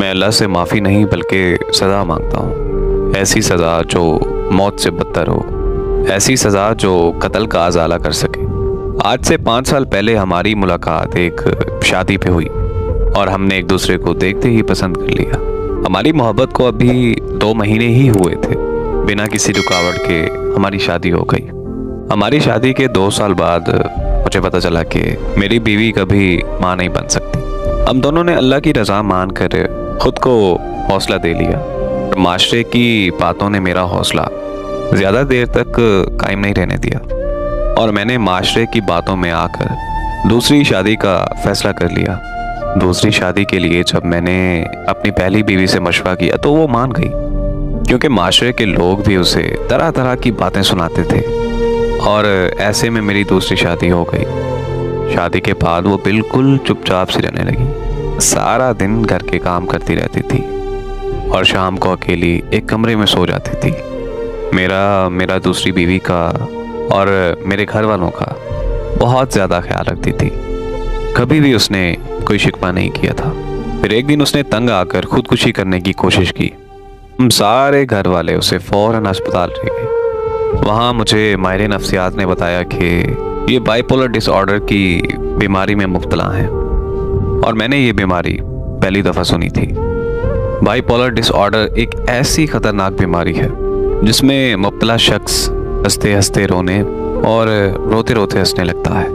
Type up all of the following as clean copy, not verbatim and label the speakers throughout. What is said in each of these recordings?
Speaker 1: मैं अल्लाह से माफ़ी नहीं बल्कि सज़ा मांगता हूँ। ऐसी सज़ा जो मौत से बदतर हो, ऐसी सज़ा जो कत्ल का अज़ाला कर सके। आज से 5 साल पहले हमारी मुलाकात एक शादी पे हुई और हमने एक दूसरे को देखते ही पसंद कर लिया। हमारी मोहब्बत को अभी 2 महीने ही हुए थे। बिना किसी रुकावट के हमारी शादी हो गई। हमारी शादी के 2 साल बाद मुझे पता चला कि मेरी बीवी कभी माँ नहीं बन सकती। हम दोनों ने अल्लाह की रज़ा मान कर खुद को हौसला दे लिया। माशरे की बातों ने मेरा हौसला ज़्यादा देर तक कायम नहीं रहने दिया और मैंने माशरे की बातों में आकर दूसरी शादी का फैसला कर लिया। दूसरी शादी के लिए जब मैंने अपनी पहली बीवी से मशवरा किया तो वो मान गई, क्योंकि माशरे के लोग भी उसे तरह तरह की बातें सुनाते थे और ऐसे में मेरी दूसरी शादी हो गई। शादी के बाद वो बिल्कुल चुपचाप सी रहने लगी। सारा दिन घर के काम करती रहती थी और शाम को अकेली एक कमरे में सो जाती थी। मेरा दूसरी बीवी का और मेरे घर वालों का बहुत ज़्यादा ख्याल रखती थी। कभी भी उसने कोई शिकवा नहीं किया था। फिर एक दिन उसने तंग आकर खुदकुशी करने की कोशिश की। हम सारे घर वाले उसे फ़ौरन अस्पताल ले गए। वहाँ मुझे माहिर नफ्सियात ने बताया कि ये बाइपोलर डिसऑर्डर की बीमारी में मुब्तला हैं और मैंने ये बीमारी पहली दफ़ा सुनी थी। बाइपोलर डिसऑर्डर एक ऐसी ख़तरनाक बीमारी है जिसमें मुब्तला शख्स हंसते हंसते रोने और रोते रोते हंसने लगता है।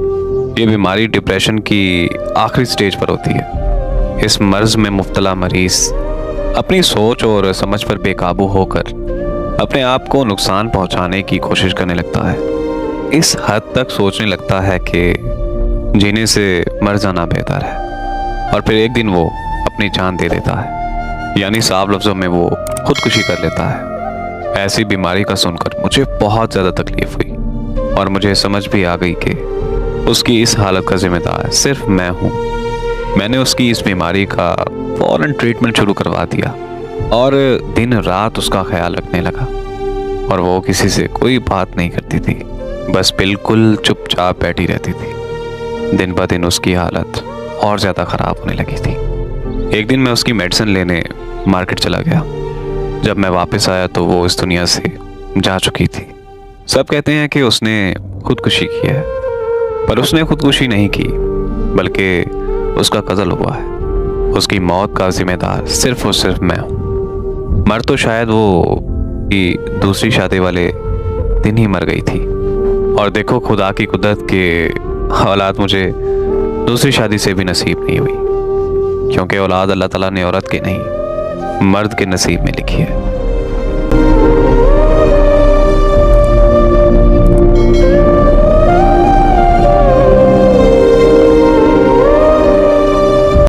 Speaker 1: ये बीमारी डिप्रेशन की आखिरी स्टेज पर होती है। इस मर्ज़ में मुब्तला मरीज़ अपनी सोच और समझ पर बेकाबू होकर अपने आप को नुकसान पहुंचाने की कोशिश करने लगता है। इस हद तक सोचने लगता है कि जीने से मर जाना बेहतर है और फिर एक दिन वो अपनी जान दे देता है, यानी साफ लफ्ज़ों में वो खुदकुशी कर लेता है। ऐसी बीमारी का सुनकर मुझे बहुत ज़्यादा तकलीफ़ हुई और मुझे समझ भी आ गई कि उसकी इस हालत का ज़िम्मेदार सिर्फ मैं हूँ। मैंने उसकी इस बीमारी का फ़ौरन ट्रीटमेंट शुरू करवा दिया और दिन रात उसका ख्याल रखने लगा और वो किसी से कोई बात नहीं करती थी, बस बिल्कुल चुपचाप बैठी रहती थी। दिन ब दिन उसकी हालत और ज़्यादा ख़राब होने लगी थी। एक दिन मैं उसकी मेडिसिन लेने मार्केट चला गया। जब मैं वापस आया तो वो इस दुनिया से जा चुकी थी। सब कहते हैं कि उसने खुदकुशी की है, पर उसने खुदकुशी नहीं की बल्कि उसका कत्ल हुआ है। उसकी मौत का जिम्मेदार सिर्फ और सिर्फ मैं हूँ। मर तो शायद वो की दूसरी शादी वाले दिन ही मर गई थी और देखो खुदा की कुदरत के औलाद मुझे दूसरी शादी से भी नसीब नहीं हुई, क्योंकि औलाद अल्लाह ताला ने औरत के नहीं मर्द के नसीब में लिखी है।